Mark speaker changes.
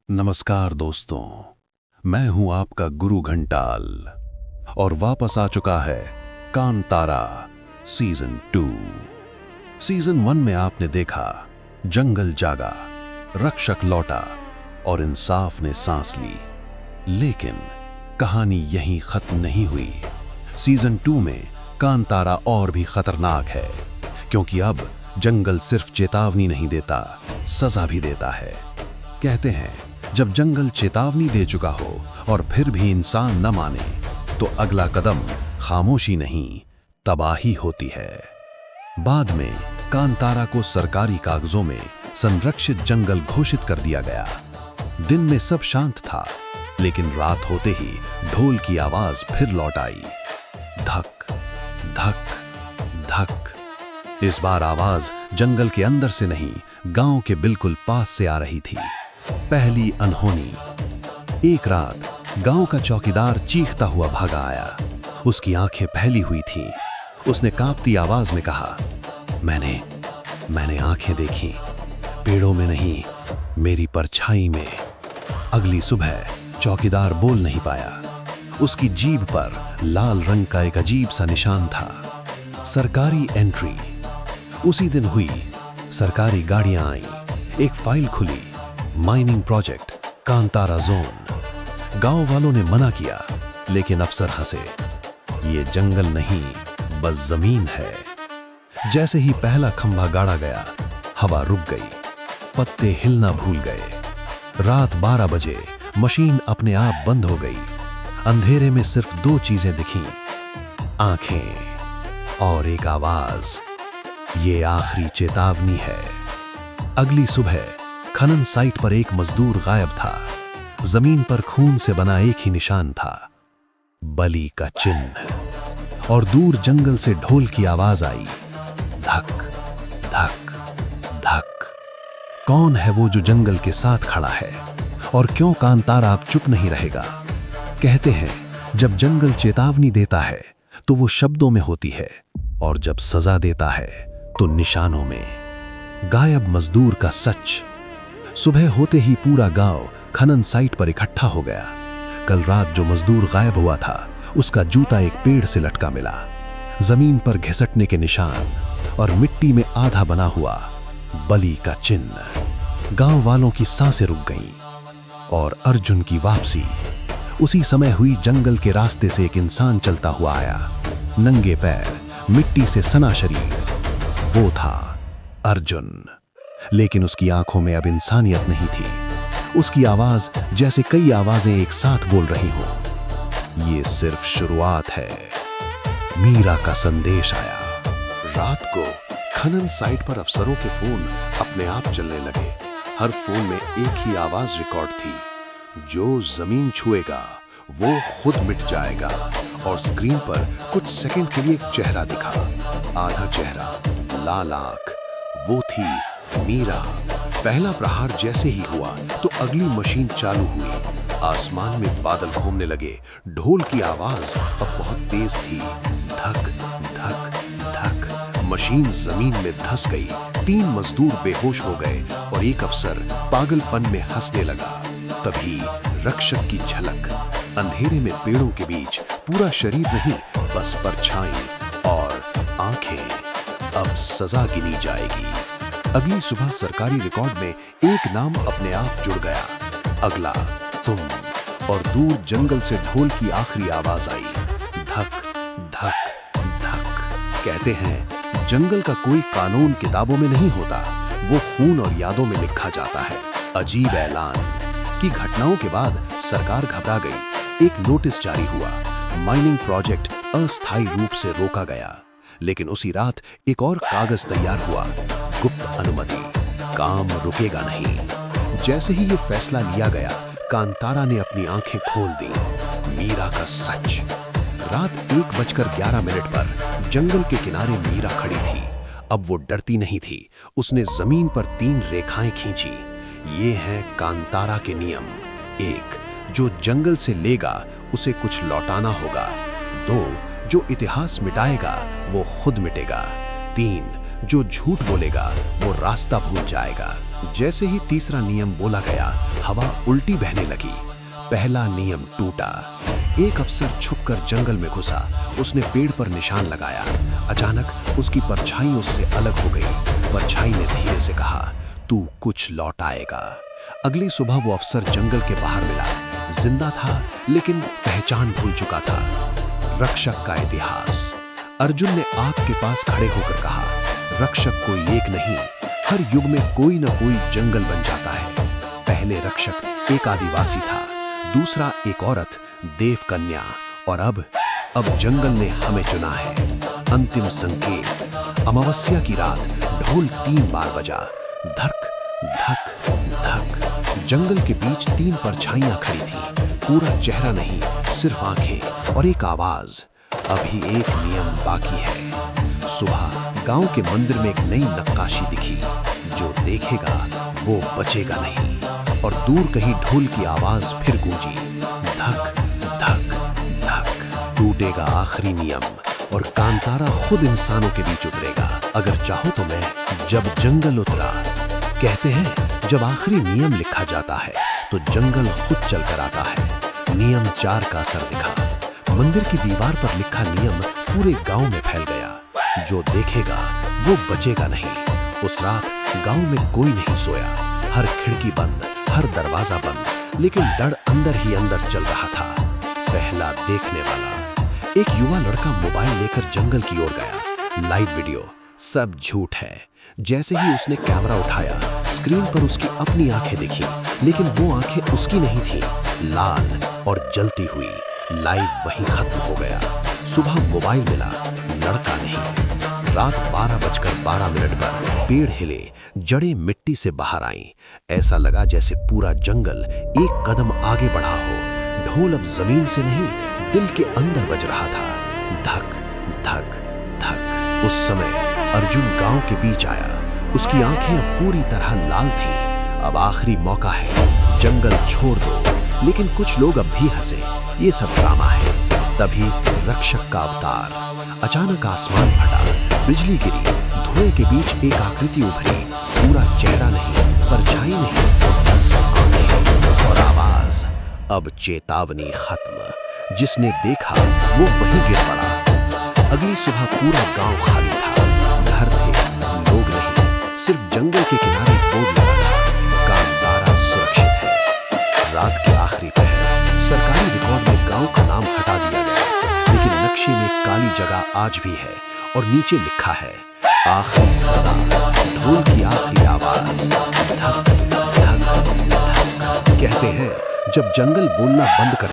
Speaker 1: नमस्कार दोस्तों, मैं हूं आपका गुरु घंटाल और वापस आ चुका है कांतारा सीजन 2। सीजन 1 में आपने देखा जंगल जागा, रक्षक लौटा और इंसाफ ने सांस ली। लेकिन कहानी यहीं खत्म नहीं हुई। सीजन 2 में कांतारा और भी खतरनाक है, क्योंकि अब जंगल सिर्फ चेतावनी नहीं देता, सजा भी देता है। कहते हैं जब जंगल चेतावनी दे चुका हो और फिर भी इंसान न माने, तो अगला कदम खामोशी नहीं, तबाही होती है। बाद में कांतारा को सरकारी कागजों में संरक्षित जंगल घोषित कर दिया गया। दिन में सब शांत था, लेकिन रात होते ही ढोल की आवाज फिर लौट आई। धक धक धक। इस बार आवाज जंगल के अंदर से नहीं, गांव के बिल्कुल पास से आ रही थी। पहली अनहोनी। एक रात गांव का चौकीदार चीखता हुआ भागा आया। उसकी आंखें फैली हुई थीं। उसने कांपती आवाज में कहा, मैंने आंखें देखी, पेड़ों में नहीं, मेरी परछाई में। अगली सुबह चौकीदार बोल नहीं पाया। उसकी जीभ पर लाल रंग का एक अजीब सा निशान था। सरकारी एंट्री। उसी दिन हुई। सरकारी गाड़ियां आईं, एक फाइल खुली, माइनिंग प्रोजेक्ट, कांतारा जोन। गांव वालों ने मना किया, लेकिन अफसर हंसे। ये जंगल नहीं, बस जमीन है। जैसे ही पहला खंभा गाड़ा गया, हवा रुक गई, पत्ते हिलना भूल गए। रात 12 बजे मशीन अपने आप बंद हो गई। अंधेरे में सिर्फ 2 चीजें दिखीं, आंखें और एक आवाज। ये आखिरी चेतावनी है। अगली सुबह खनन साइट पर एक मजदूर गायब था। जमीन पर खून से बना एक ही निशान था, बलि का चिन्ह। और दूर जंगल से ढोल की आवाज आई, धक धक धक। कौन है वो जो जंगल के साथ खड़ा है, और क्यों कांतारा अब चुप नहीं रहेगा? कहते हैं जब जंगल चेतावनी देता है तो वो शब्दों में होती है, और जब सजा देता है तो निशानों में। गायब मजदूर का सच। सुबह होते ही पूरा गांव खनन साइट पर इकट्ठा हो गया। कल रात जो मजदूर गायब हुआ था, उसका जूता एक पेड़ से लटका मिला। जमीन पर घिसटने के निशान और मिट्टी में आधा बना हुआ बलि का चिन्ह। गांव वालों की सांसें रुक गईं। और अर्जुन की वापसी। उसी समय हुई। जंगल के रास्ते से एक इंसान चलता हुआ आया, नंगे पैर, मिट्टी से सना शरीर। वो था अर्जुन। लेकिन उसकी आंखों में अब इंसानियत नहीं थी। उसकी आवाज जैसे कई आवाजें एक साथ बोल रही हों। ये सिर्फ शुरुआत है। मीरा का संदेश आया।
Speaker 2: रात को खनन साइट पर अफसरों के फोन अपने आप चलने लगे। हर फोन में एक ही आवाज रिकॉर्ड थी, जो जमीन छुएगा वो खुद मिट जाएगा। और स्क्रीन पर कुछ सेकंड के लिए एक चेहरा दिखा, आधा चेहरा, लाल आंख। वो थी मीरा। पहला प्रहार जैसे ही हुआ तो अगली मशीन चालू हुई। आसमान में बादल घूमने लगे। ढोल की आवाज अब बहुत तेज थी, धक धक धक। मशीन जमीन में धंस गई। 3 मजदूर बेहोश हो गए और एक अफसर पागलपन में हंसने लगा। तभी रक्षक की झलक। अंधेरे में पेड़ों के बीच पूरा शरीर नहीं, बस परछाई और आंखें। अब सजा गिनी जाएगी। अगली सुबह सरकारी रिकॉर्ड में एक नाम अपने आप जुड़ गया, अगला तुम। और दूर जंगल से ढोल की आखिरी आवाज आई, धक धक धक। कहते हैं जंगल का कोई कानून किताबों में नहीं होता, वो खून और यादों में लिखा जाता है। अजीब ऐलान की घटनाओं के बाद सरकार घबरा गई। एक नोटिस जारी हुआ, माइनिंग प्रोजेक्ट अस्थायी रूप से रोका गया। लेकिन उसी रात एक और कागज तैयार हुआ, गुप्त अनुमति, काम रुकेगा नहीं। जैसे ही ये फैसला लिया गया, कांतारा ने अपनी आंखें खोल दी। मीरा का सच। रात 1:11 पर जंगल के किनारे मीरा खड़ी थी। अब वो डरती नहीं थी। उसने जमीन पर 3 रेखाएं खींची। ये हैं कांतारा के नियम। 1, जो जंगल से लेगा उसे कुछ लौटाना होगा। 2, जो इतिहास मिटाएगा वो खुद मिटेगा। 3, जो झूठ बोलेगा वो रास्ता भूल जाएगा। जैसे ही तीसरा नियम बोला गया, हवा उल्टी बहने लगी। पहला नियम टूटा। एक अफसर छुपकर जंगल में घुसा। उसने पेड़ पर निशान लगाया। अचानक उसकी परछाई उससे अलग हो गई। परछाई ने धीरे से कहा, तू कुछ लौट आएगा। अगली सुबह वो अफसर जंगल के बाहर मिला। जिंदा था लेकिन पहचान भूल चुका था। रक्षक का इतिहास। अर्जुन ने आग के पास खड़े होकर कहा, रक्षक कोई एक नहीं, हर युग में कोई न कोई जंगल बन जाता है। पहले रक्षक एक आदिवासी था, दूसरा एक औरत, देव कन्या, और अब जंगल ने हमें चुना है। अंतिम संकेत। अमावस्या की रात ढोल 3 बार बजा। धक धक धक। जंगल के बीच 3 परछाइयां खड़ी थीं। पूरा चेहरा नहीं, सिर्फ आंखें और एक आवाज, अभी एक नियम बाकी है। सुबह गांव के मंदिर में एक नई नक्काशी दिखी। जो देखेगा वो बचेगा नहीं। और दूर कहीं ढोल की आवाज फिर गूंजी। धक धक धक। टूटेगा आखिरी नियम और कांतारा खुद इंसानों के बीच उतरेगा। अगर चाहो तो मैं जब जंगल उतरा। कहते हैं जब आखिरी नियम लिखा जाता है तो जंगल खुद चलकर आता है। नियम 4 का असर दिखा। मंदिर की दीवार पर लिखा नियम पूरे गांव में फैल गया। जो देखेगा वो बचेगा नहीं। उस रात गांव में कोई नहीं सोया। हर खिड़की बंद, हर दरवाजा बंद, लेकिन डर अंदर ही अंदर चल रहा था। पहला देखने वाला। एक युवा लड़का मोबाइल लेकर जंगल की ओर गया। Live video. सब झूठ है। जैसे ही उसने कैमरा उठाया, स्क्रीन पर उसकी अपनी आंखें दिखी, लेकिन वो आंखें उसकी नहीं थी, लाल और जलती हुई। लाइव वहीं खत्म हो गया। सुबह मोबाइल मिला, लड़का नहीं। रात 12:12 पर पेड़ हिले, जड़ें मिट्टी से बाहर आईं। ऐसा लगा जैसे पूरा जंगल एक कदम आगे बढ़ा हो। ढोल अब जमीन से नहीं, दिल के अंदर बज रहा था। धक धक धक। उस समय अर्जुन गांव के बीच आया। उसकी आंखें अब पूरी तरह लाल थीं। अब आखिरी मौका है, जंगल छोड़ दो। लेकिन कुछ लोग अब भी हंसे, ये सब ड्रामा है। तभी रक्षक का अवतार। अचानक आसमान फटा, बिजली गिरी, धुएं के बीच एक आकृति उभरी। पूरा चेहरा नहीं, परछाई नहीं, बस आंखें और आवाज। अब चेतावनी खत्म। जिसने देखा वो वहीं गिर पड़ा। अगली सुबह पूरा गांव खाली था। घर थे, लोग नहीं, सिर्फ जंगल के किनारे बोर्ड लगा था, कांतारा सुरक्षित है। रात के आखिरी पहर। सरकारी रिकॉर्ड में गांव का नाम हटा दिया गया, लेकिन नक्शे में काली जगह आज भी है और नीचे लिखा है, आखिरी सजा, ढोल की आखिरी आवाज। धक धक धक। कहते हैं जब जंगल बोलना बंद कर